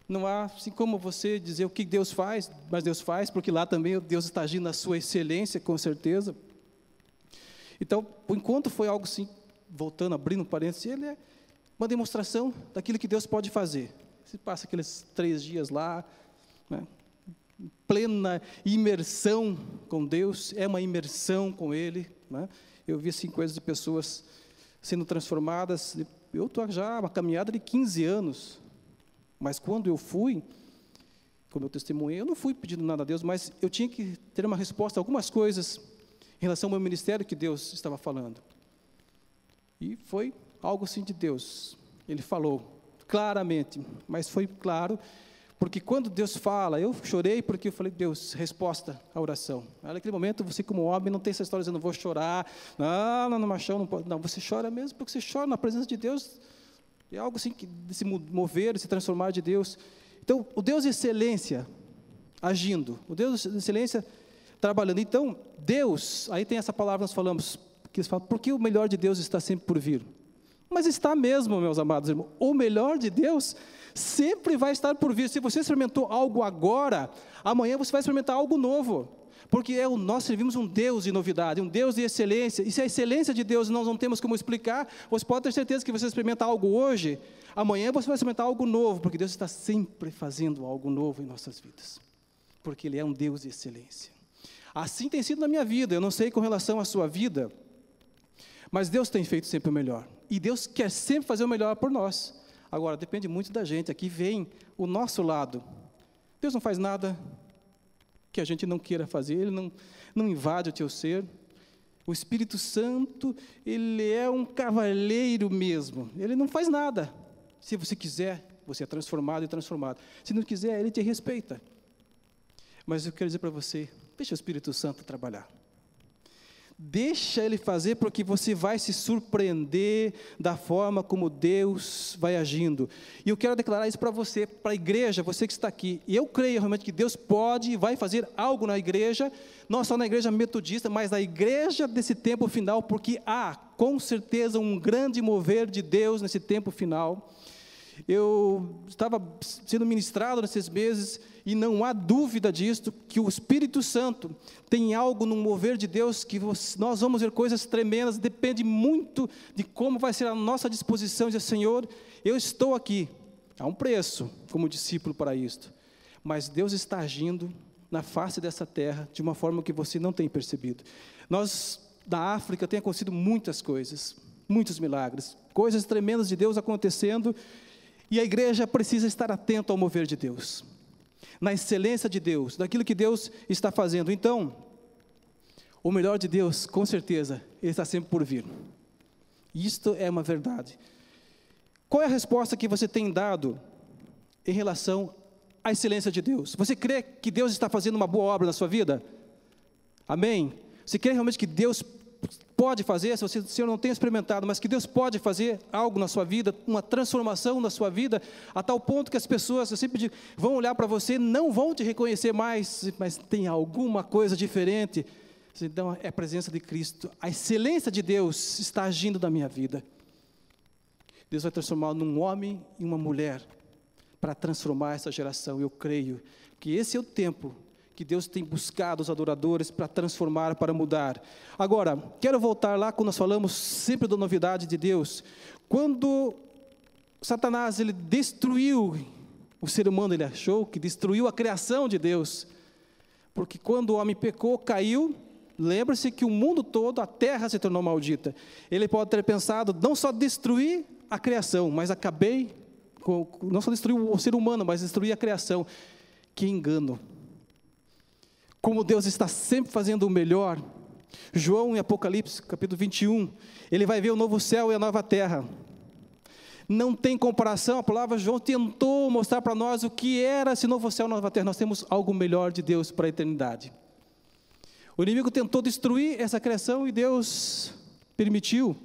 Não há, assim como você dizer o que Deus faz, mas Deus faz, porque lá também Deus está agindo na sua excelência, com certeza. Então, o encontro foi algo assim, voltando, abrindo um parênteses, ele é uma demonstração daquilo que Deus pode fazer. Você passa aqueles 3 dias lá, plena imersão com Deus, é uma imersão com Ele. Eu vi assim coisas de pessoas sendo transformadas. Eu estou já uma caminhada de 15 anos, mas quando eu fui, como eu testemunhei, eu não fui pedindo nada a Deus, mas eu tinha que ter uma resposta a algumas coisas em relação ao meu ministério que Deus estava falando. E foi algo assim de Deus. Ele falou claramente, mas foi claro, porque quando Deus fala, eu chorei porque eu falei, Deus, resposta à oração. Naquele momento, você como homem não tem essa história dizendo, não vou chorar, não, machão, não pode. Não, você chora mesmo porque você chora na presença de Deus. É algo assim, de se mover, de se transformar de Deus. Então, o Deus de excelência agindo, o Deus de excelência trabalhando. Então, Deus, aí tem essa palavra que nós falamos, que eles falam, porque o melhor de Deus está sempre por vir. Mas está mesmo, meus amados irmãos, o melhor de Deus sempre vai estar por vir. Se você experimentou algo agora, amanhã você vai experimentar algo novo, porque nós servimos um Deus de novidade, um Deus de excelência, e se a excelência de Deus nós não temos como explicar, você pode ter certeza que você experimenta algo hoje, amanhã você vai experimentar algo novo, porque Deus está sempre fazendo algo novo em nossas vidas, porque Ele é um Deus de excelência. Assim tem sido na minha vida, eu não sei com relação à sua vida, mas Deus tem feito sempre o melhor, e Deus quer sempre fazer o melhor por nós. Agora, depende muito da gente, aqui vem o nosso lado. Deus não faz nada que a gente não queira fazer, Ele não invade o teu ser. O Espírito Santo, Ele é um cavalheiro mesmo, Ele não faz nada. Se você quiser, você é transformado e transformado. Se não quiser, Ele te respeita. Mas eu quero dizer para você, deixa o Espírito Santo trabalhar. Deixa Ele fazer, porque você vai se surpreender da forma como Deus vai agindo. E eu quero declarar isso para você, para a igreja, você que está aqui. E eu creio realmente que Deus pode e vai fazer algo na igreja, não só na igreja metodista, mas na igreja desse tempo final, porque há com certeza um grande mover de Deus nesse tempo final. Eu estava sendo ministrado nesses meses e não há dúvida disto, que o Espírito Santo tem algo no mover de Deus, que nós vamos ver coisas tremendas, depende muito de como vai ser a nossa disposição, dizer, Senhor, eu estou aqui, há um preço como discípulo para isto, mas Deus está agindo na face dessa terra de uma forma que você não tem percebido. Nós, da África, tem acontecido muitas coisas, muitos milagres, coisas tremendas de Deus acontecendo, e a igreja precisa estar atenta ao mover de Deus, na excelência de Deus, daquilo que Deus está fazendo. Então, o melhor de Deus, com certeza, Ele está sempre por vir. Isto é uma verdade. Qual é a resposta que você tem dado em relação à excelência de Deus? Você crê que Deus está fazendo uma boa obra na sua vida? Amém? Você crê realmente que Deus pode fazer, se o Senhor não tem experimentado, mas que Deus pode fazer algo na sua vida, uma transformação na sua vida, a tal ponto que as pessoas, eu sempre digo, vão olhar para você, não vão te reconhecer mais, mas tem alguma coisa diferente. Então, é a presença de Cristo, a excelência de Deus está agindo na minha vida. Deus vai transformar num homem e uma mulher, para transformar essa geração. Eu creio que esse é o tempo que Deus tem buscado os adoradores para transformar, para mudar. Agora, quero voltar lá quando nós falamos sempre da novidade de Deus. Quando Satanás ele destruiu o ser humano, ele achou que destruiu a criação de Deus. Porque quando o homem pecou, caiu, lembre-se que o mundo todo, a terra se tornou maldita. Ele pode ter pensado, não só destruir a criação, mas não só destruir o ser humano, mas destruir a criação. Que engano! Como Deus está sempre fazendo o melhor. João, em Apocalipse, capítulo 21, ele vai ver o novo céu e a nova terra. Não tem comparação, a palavra João tentou mostrar para nós o que era esse novo céu e nova terra. Nós temos algo melhor de Deus para a eternidade. O inimigo tentou destruir essa criação e Deus permitiu.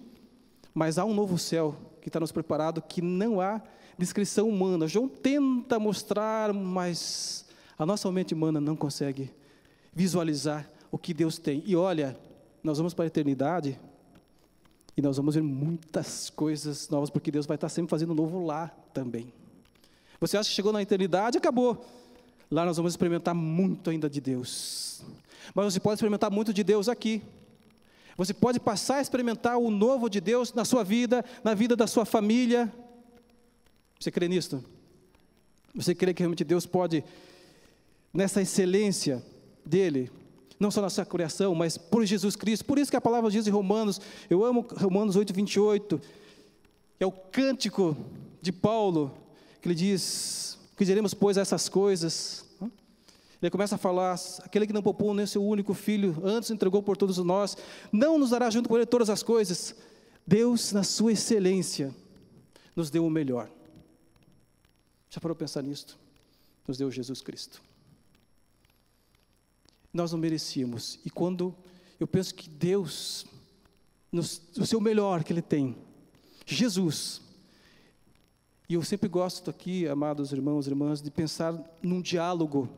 Mas há um novo céu que está nos preparado, que não há descrição humana. João tenta mostrar, mas a nossa mente humana não consegue visualizar o que Deus tem. E olha, nós vamos para a eternidade e nós vamos ver muitas coisas novas, porque Deus vai estar sempre fazendo novo lá também. Você acha que chegou na eternidade, acabou. Lá nós vamos experimentar muito ainda de Deus. Mas você pode experimentar muito de Deus aqui. Você pode passar a experimentar o novo de Deus na sua vida, na vida da sua família. Você crê nisso? Você crê que realmente Deus pode, nessa excelência dele, não só na sua criação, mas por Jesus Cristo? Por isso que a palavra diz em Romanos, eu amo Romanos 8, 28, é o cântico de Paulo, que ele diz, que diremos pois essas coisas? Ele começa a falar, aquele que não poupou nem seu único filho, antes entregou por todos nós, não nos dará junto com ele todas as coisas? Deus, na sua excelência, nos deu o melhor. Já parou para pensar nisso? Nos deu Jesus Cristo. Nós não merecíamos. E quando eu penso que Deus, o seu melhor que Ele tem, Jesus, e eu sempre gosto aqui, amados irmãos e irmãs, de pensar num diálogo.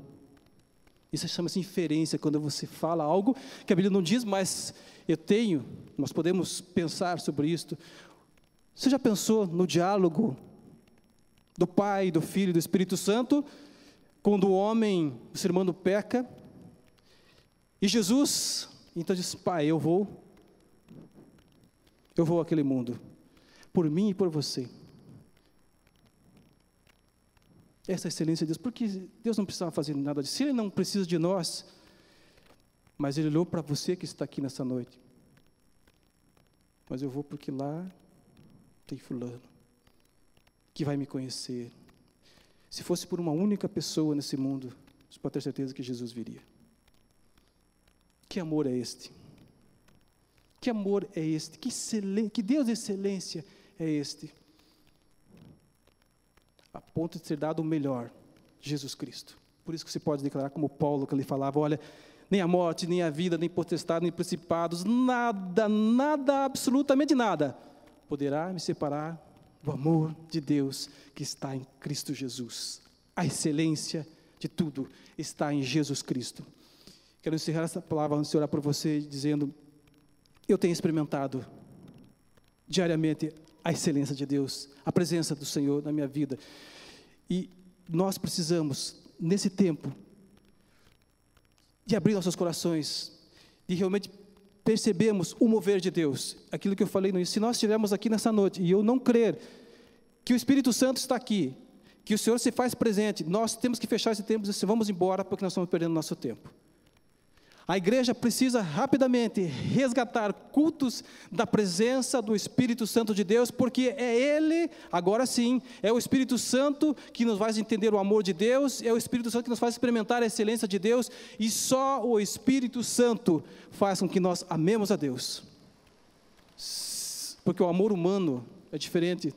Isso chama-se inferência, quando você fala algo que a Bíblia não diz, mas nós podemos pensar sobre isto. Você já pensou no diálogo do Pai, do Filho e do Espírito Santo, quando o homem, o ser humano peca, e Jesus, então diz, Pai, eu vou àquele mundo, por mim e por você. Essa excelência de Deus, porque Deus não precisava fazer nada disso, Ele não precisa de nós, mas Ele olhou para você que está aqui nessa noite, mas eu vou porque lá tem fulano, que vai me conhecer. Se fosse por uma única pessoa nesse mundo, você pode ter certeza que Jesus viria. Que amor é este? Que amor é este? Que Deus de excelência é este? A ponto de ser dado o melhor, Jesus Cristo. Por isso que você pode declarar como Paulo, que ele falava, olha, nem a morte, nem a vida, nem potestade, nem principados, nada, absolutamente nada, poderá me separar do amor de Deus que está em Cristo Jesus. A excelência de tudo está em Jesus Cristo. Quero encerrar essa palavra antes de orar por você, dizendo, eu tenho experimentado diariamente a excelência de Deus, a presença do Senhor na minha vida. E nós precisamos, nesse tempo, de abrir nossos corações, de realmente percebermos o mover de Deus. Aquilo que eu falei no início, se nós estivermos aqui nessa noite, e eu não crer que o Espírito Santo está aqui, que o Senhor se faz presente, nós temos que fechar esse tempo e dizer, vamos embora, porque nós estamos perdendo nosso tempo. A igreja precisa rapidamente resgatar cultos da presença do Espírito Santo de Deus, porque é Ele, agora sim, é o Espírito Santo que nos faz entender o amor de Deus, é o Espírito Santo que nos faz experimentar a excelência de Deus, e só o Espírito Santo faz com que nós amemos a Deus. Porque o amor humano é diferente.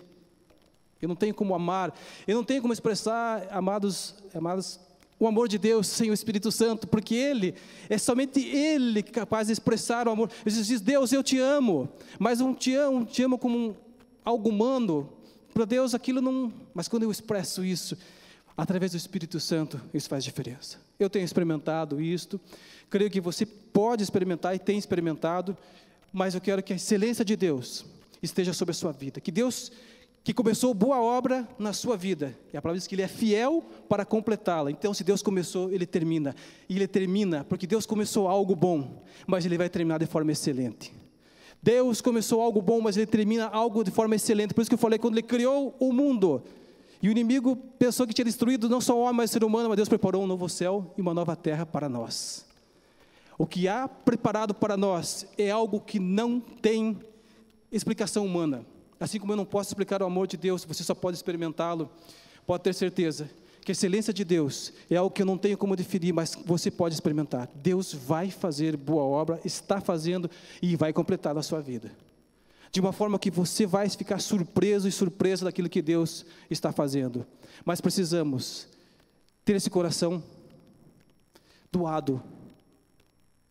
Eu não tenho como amar, eu não tenho como expressar, amados, o amor de Deus sem o Espírito Santo, porque é somente Ele que é capaz de expressar o amor. Jesus diz, Deus, eu te amo, mas não te amo como algo humano. Para Deus aquilo não, mas quando eu expresso isso, através do Espírito Santo, isso faz diferença. Eu tenho experimentado isto, creio que você pode experimentar e tem experimentado, mas eu quero que a excelência de Deus esteja sobre a sua vida, que Deus que começou boa obra na sua vida, e a palavra diz que Ele é fiel para completá-la. Então, se Deus começou, Ele termina, e Ele termina, porque Deus começou algo bom, mas Ele vai terminar de forma excelente. Deus começou algo bom, mas Ele termina algo de forma excelente. Por isso que eu falei, quando Ele criou o mundo, e o inimigo pensou que tinha destruído não só o homem, mas o ser humano, mas Deus preparou um novo céu e uma nova terra para nós. O que há preparado para nós é algo que não tem explicação humana. Assim como eu não posso explicar o amor de Deus, você só pode experimentá-lo. Pode ter certeza que a excelência de Deus é algo que eu não tenho como definir, mas você pode experimentar. Deus vai fazer boa obra, está fazendo e vai completar na sua vida. De uma forma que você vai ficar surpreso e surpresa daquilo que Deus está fazendo. Mas precisamos ter esse coração doado,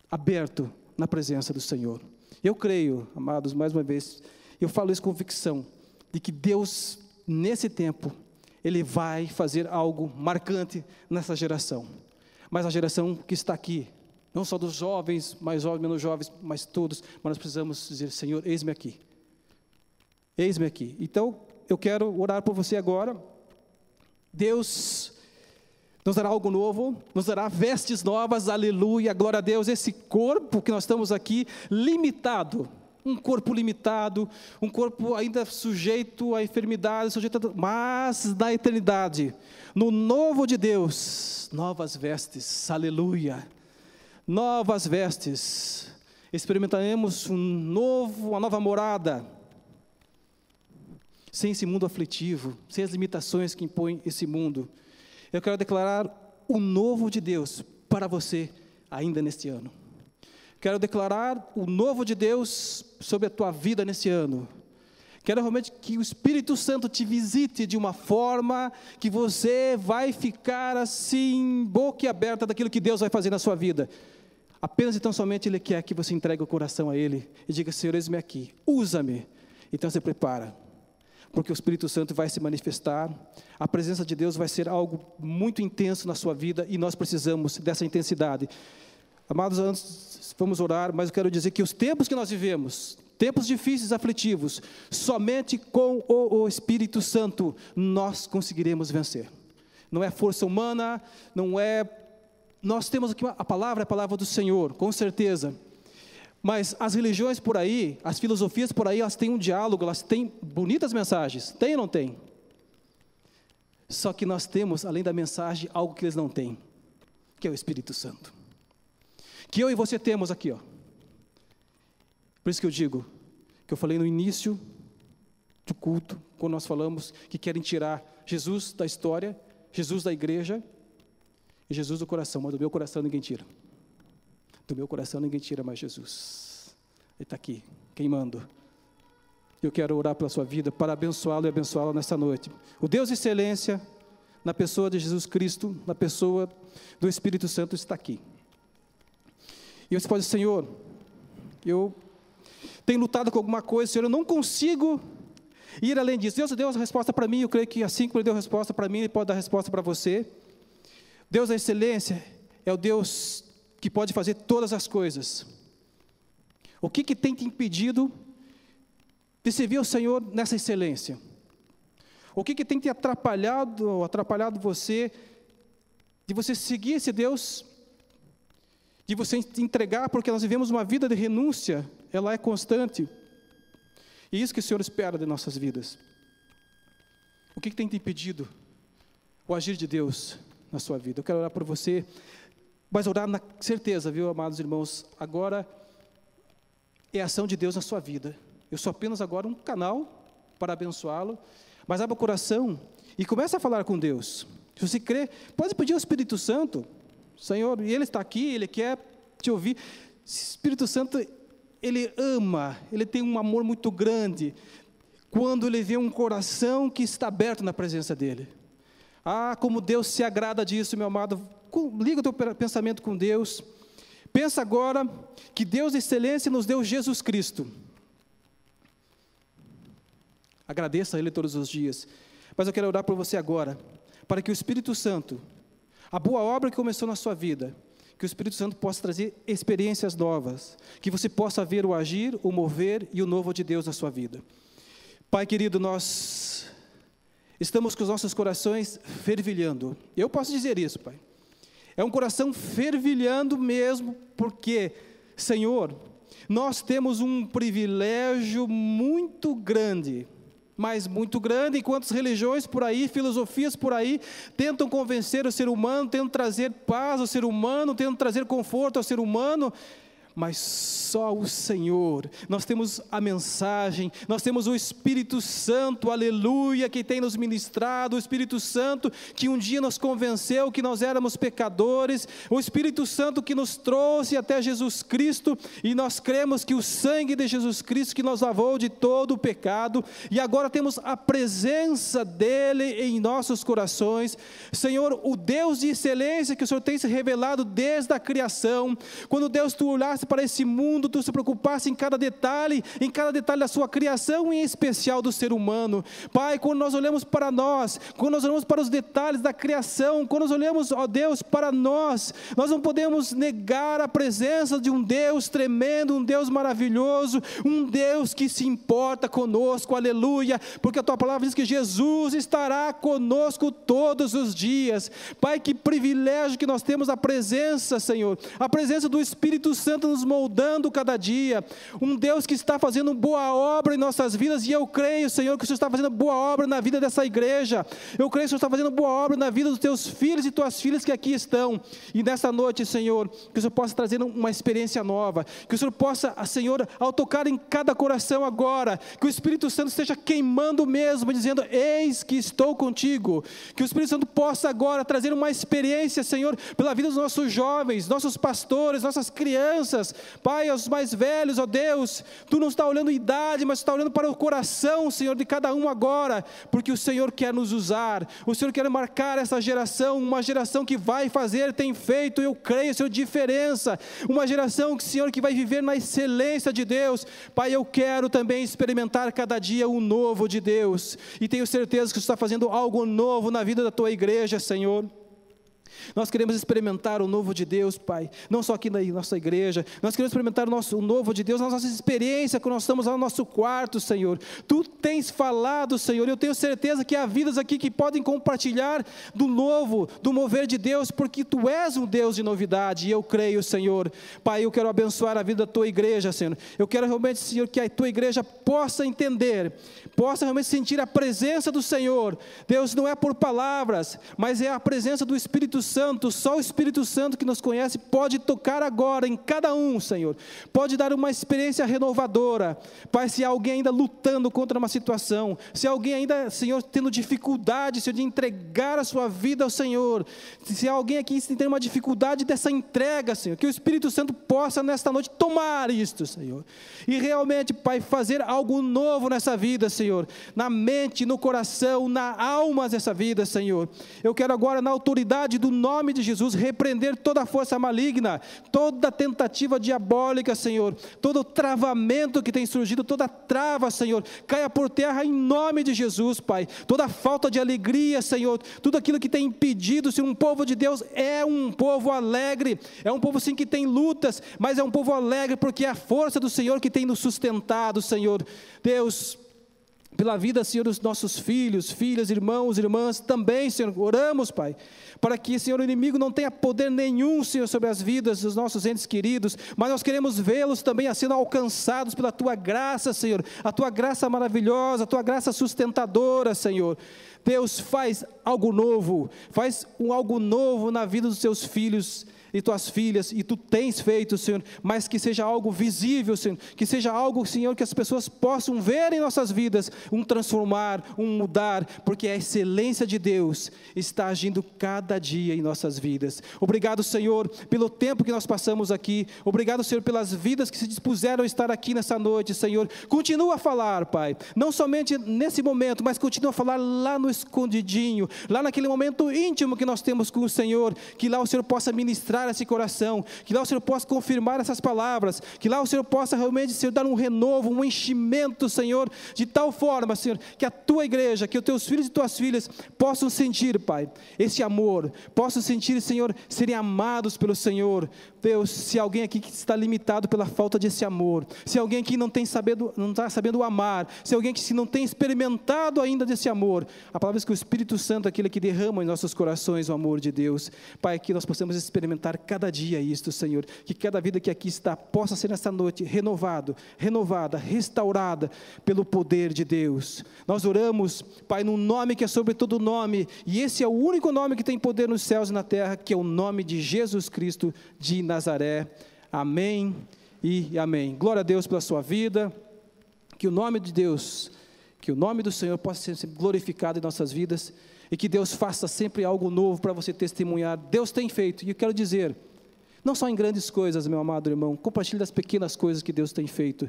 aberto na presença do Senhor. Eu creio, amados, mais uma vez, eu falo isso com convicção, de que Deus, nesse tempo, Ele vai fazer algo marcante nessa geração. Mas a geração que está aqui, não só dos jovens, mais jovens, menos jovens, mas todos, mas nós precisamos dizer, Senhor, eis-me aqui. Eis-me aqui. Então, eu quero orar por você agora. Deus nos dará algo novo, nos dará vestes novas, aleluia, glória a Deus. Esse corpo que nós estamos aqui, limitado, um corpo limitado, um corpo ainda sujeito a enfermidade, mas na eternidade, no novo de Deus, novas vestes, aleluia, novas vestes, experimentaremos uma nova morada, sem esse mundo aflitivo, sem as limitações que impõe esse mundo. Eu quero declarar o novo de Deus para você ainda neste ano. Quero declarar o novo de Deus sobre a tua vida nesse ano. Quero realmente que o Espírito Santo te visite de uma forma que você vai ficar assim, boquiaberta daquilo que Deus vai fazer na sua vida. Apenas e tão somente Ele quer que você entregue o coração a Ele e diga, Senhor, eis-me aqui, usa-me. Então você prepara, porque o Espírito Santo vai se manifestar, a presença de Deus vai ser algo muito intenso na sua vida e nós precisamos dessa intensidade. Amados, antes vamos orar, mas eu quero dizer que os tempos que nós vivemos, tempos difíceis, aflitivos, somente com o Espírito Santo nós conseguiremos vencer. Não é força humana, não é... Nós temos aqui a palavra do Senhor, com certeza. Mas as religiões por aí, as filosofias por aí, elas têm um diálogo, elas têm bonitas mensagens. Tem ou não tem? Só que nós temos, além da mensagem, algo que eles não têm, que é o Espírito Santo. Que eu e você temos aqui, ó. Por isso que eu digo, que eu falei no início do culto, quando nós falamos que querem tirar Jesus da história, Jesus da igreja e Jesus do coração, mas do meu coração ninguém tira. Do meu coração ninguém tira mais Jesus. Ele está aqui, queimando. Eu quero orar pela sua vida, para abençoá-lo e abençoá-la nesta noite. O Deus de excelência, na pessoa de Jesus Cristo, na pessoa do Espírito Santo, está aqui. E você pode dizer, Senhor, eu tenho lutado com alguma coisa, Senhor, eu não consigo ir além disso. Deus deu a resposta para mim, eu creio que assim como Ele deu a resposta para mim, Ele pode dar a resposta para você. Deus da excelência é o Deus que pode fazer todas as coisas. O que tem te impedido de servir ao Senhor nessa excelência? O que tem te atrapalhado você, de você seguir esse Deus, de você entregar, porque nós vivemos uma vida de renúncia, ela é constante. E isso que o Senhor espera de nossas vidas. O que tem te impedido o agir de Deus na sua vida? Eu quero orar por você, mas orar na certeza, viu, amados irmãos, agora é a ação de Deus na sua vida. Eu sou apenas agora um canal para abençoá-lo, mas abra o coração e comece a falar com Deus. Se você crê, pode pedir ao Espírito Santo, Senhor, e Ele está aqui, Ele quer te ouvir. Espírito Santo, Ele ama, Ele tem um amor muito grande, quando Ele vê um coração que está aberto na presença dEle. Ah, como Deus se agrada disso, meu amado. Liga o teu pensamento com Deus. Pensa agora que Deus de excelência nos deu Jesus Cristo. Agradeça a Ele todos os dias. Mas eu quero orar por você agora, para que o Espírito Santo, a boa obra que começou na sua vida, que o Espírito Santo possa trazer experiências novas, que você possa ver o agir, o mover e o novo de Deus na sua vida. Pai querido, nós estamos com os nossos corações fervilhando. Eu posso dizer isso, Pai. É um coração fervilhando mesmo, porque, Senhor, nós temos um privilégio muito grande, mas muito grande, enquanto religiões por aí, filosofias por aí, tentam convencer o ser humano, tentam trazer paz ao ser humano, tentam trazer conforto ao ser humano, mas só o Senhor. Nós temos a mensagem, nós temos o Espírito Santo, aleluia, que tem nos ministrado, o Espírito Santo que um dia nos convenceu que nós éramos pecadores, o Espírito Santo que nos trouxe até Jesus Cristo, e nós cremos que o sangue de Jesus Cristo que nos lavou de todo o pecado, e agora temos a presença dEle em nossos corações. Senhor, o Deus de excelência que o Senhor tem se revelado desde a criação, quando Deus, tu olhaste para esse mundo, tu se preocupasse em cada detalhe da sua criação, em especial do ser humano. Pai, quando nós olhamos para nós, quando nós olhamos para os detalhes da criação, quando nós olhamos, ó Deus, para nós não podemos negar a presença de um Deus tremendo, um Deus maravilhoso, um Deus que se importa conosco, aleluia, porque a tua palavra diz que Jesus estará conosco todos os dias. Pai, que privilégio que nós temos a presença, Senhor, a presença do Espírito Santo nos moldando cada dia, um Deus que está fazendo boa obra em nossas vidas, e eu creio, Senhor, que o Senhor está fazendo boa obra na vida dessa igreja, eu creio que o Senhor está fazendo boa obra na vida dos teus filhos e tuas filhas que aqui estão, e nessa noite, Senhor, que o Senhor possa trazer uma experiência nova, que o Senhor possa, Senhor, ao tocar em cada coração agora, que o Espírito Santo esteja queimando mesmo, dizendo, eis que estou contigo, que o Espírito Santo possa agora trazer uma experiência, Senhor, pela vida dos nossos jovens, nossos pastores, nossas crianças, Pai, aos mais velhos, ó Deus, tu não está olhando idade, mas está olhando para o coração, Senhor, de cada um agora, porque o Senhor quer nos usar, o Senhor quer marcar essa geração, uma geração que vai fazer, tem feito, eu creio, Senhor, diferença, uma geração, Senhor, que vai viver na excelência de Deus. Pai, eu quero também experimentar cada dia o novo de Deus, e tenho certeza que tu está fazendo algo novo na vida da tua igreja, Senhor. Nós queremos experimentar o novo de Deus, Pai, não só aqui na nossa igreja, nós queremos experimentar o novo de Deus, na nossa experiência, quando nós estamos lá no nosso quarto, Senhor. Tu tens falado, Senhor, eu tenho certeza que há vidas aqui que podem compartilhar do novo, do mover de Deus, porque Tu és um Deus de novidade, e eu creio, Senhor. Pai, eu quero abençoar a vida da Tua igreja, Senhor, eu quero realmente, Senhor, que a Tua igreja possa entender, possa realmente sentir a presença do Senhor. Deus, não é por palavras, mas é a presença do Espírito Santo, só o Espírito Santo que nos conhece pode tocar agora em cada um, Senhor, pode dar uma experiência renovadora. Pai, se há alguém ainda lutando contra uma situação, se há alguém ainda, Senhor, tendo dificuldade, Senhor, de entregar a sua vida ao Senhor, se há alguém aqui que tem uma dificuldade dessa entrega, Senhor, que o Espírito Santo possa nesta noite tomar isto, Senhor, e realmente, Pai, fazer algo novo nessa vida, Senhor, na mente, no coração, na alma dessa vida, Senhor. Eu quero agora, na autoridade do nome de Jesus, repreender toda força maligna, toda tentativa diabólica, Senhor, todo travamento que tem surgido, toda trava, Senhor, caia por terra em nome de Jesus, Pai. Toda falta de alegria, Senhor, tudo aquilo que tem impedido, Senhor, um povo de Deus é um povo alegre, é um povo sim que tem lutas, mas é um povo alegre porque é a força do Senhor que tem nos sustentado, Senhor. Deus, pela vida, Senhor, dos nossos filhos, filhas, irmãos, irmãs, também, Senhor, oramos, Pai, para que, Senhor, o inimigo não tenha poder nenhum, Senhor, sobre as vidas dos nossos entes queridos, mas nós queremos vê-los também sendo alcançados pela Tua graça, Senhor, a Tua graça maravilhosa, a Tua graça sustentadora, Senhor. Deus, faz algo novo na vida dos Teus filhos e Tuas filhas, e Tu tens feito, Senhor, mas que seja algo visível, Senhor, que seja algo, Senhor, que as pessoas possam ver em nossas vidas, um transformar, um mudar, porque a excelência de Deus está agindo cada dia em nossas vidas. Obrigado, Senhor, pelo tempo que nós passamos aqui, obrigado, Senhor, pelas vidas que se dispuseram a estar aqui nessa noite, Senhor. Continua a falar, Pai, não somente nesse momento, mas continua a falar lá no escondidinho, lá naquele momento íntimo que nós temos com o Senhor, que lá o Senhor possa ministrar esse coração, que lá o Senhor possa confirmar essas palavras, que lá o Senhor possa realmente, Senhor, dar um renovo, um enchimento, Senhor, de tal forma, Senhor, que a Tua igreja, que os Teus filhos e Tuas filhas possam sentir, Pai, esse amor, possam sentir, Senhor, serem amados pelo Senhor. Deus, se alguém aqui que está limitado pela falta desse amor, se alguém aqui não está sabendo amar, se alguém que não tem experimentado ainda desse amor, a palavra diz que o Espírito Santo é aquele que derrama em nossos corações o amor de Deus. Pai, que nós possamos experimentar cada dia isto, Senhor, que cada vida que aqui está possa ser nesta noite renovada, restaurada pelo poder de Deus. Nós oramos, Pai, num nome que é sobre todo nome, e esse é o único nome que tem poder nos céus e na terra, que é o nome de Jesus Cristo de Nazaré. Amém e amém. Glória a Deus pela sua vida, que o nome de Deus, que o nome do Senhor possa ser sempre glorificado em nossas vidas, e que Deus faça sempre algo novo para você testemunhar. Deus tem feito, e eu quero dizer, não só em grandes coisas, meu amado irmão, compartilhe das pequenas coisas que Deus tem feito,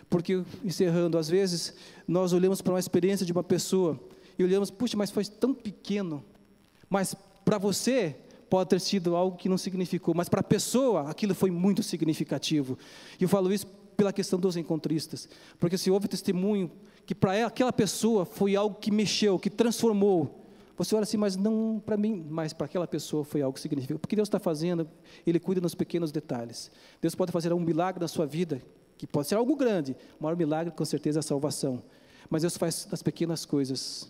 porque, encerrando, às vezes, nós olhamos para uma experiência de uma pessoa, e olhamos, puxa, mas foi tão pequeno, mas para você, pode ter sido algo que não significou, mas para a pessoa, aquilo foi muito significativo, e eu falo isso pela questão dos encontristas, porque se houve testemunho, que para aquela pessoa foi algo que mexeu, que transformou, você olha assim, mas não para mim, mas para aquela pessoa foi algo significativo, porque Deus está fazendo, Ele cuida nos pequenos detalhes. Deus pode fazer um milagre na sua vida, que pode ser algo grande, o maior milagre com certeza é a salvação, mas Deus faz das pequenas coisas.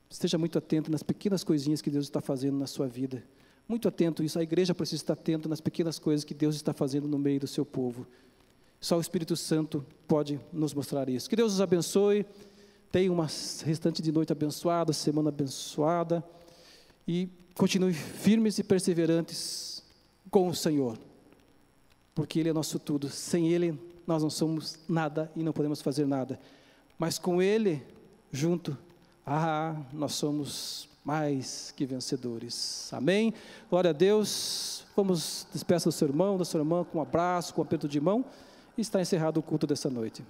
Esteja muito atento nas pequenas coisinhas que Deus está fazendo na sua vida, muito atento a isso. A igreja precisa estar atenta nas pequenas coisas que Deus está fazendo no meio do seu povo. Só o Espírito Santo pode nos mostrar isso. Que Deus os abençoe. Tenha uma restante de noite abençoada, semana abençoada, e continue firmes e perseverantes com o Senhor, porque Ele é nosso tudo. Sem Ele nós não somos nada e não podemos fazer nada, mas com Ele junto, nós somos mais que vencedores. Amém? Glória a Deus. Vamos despeçar do seu irmão, da sua irmã, com um abraço, com um aperto de mão, e está encerrado o culto dessa noite.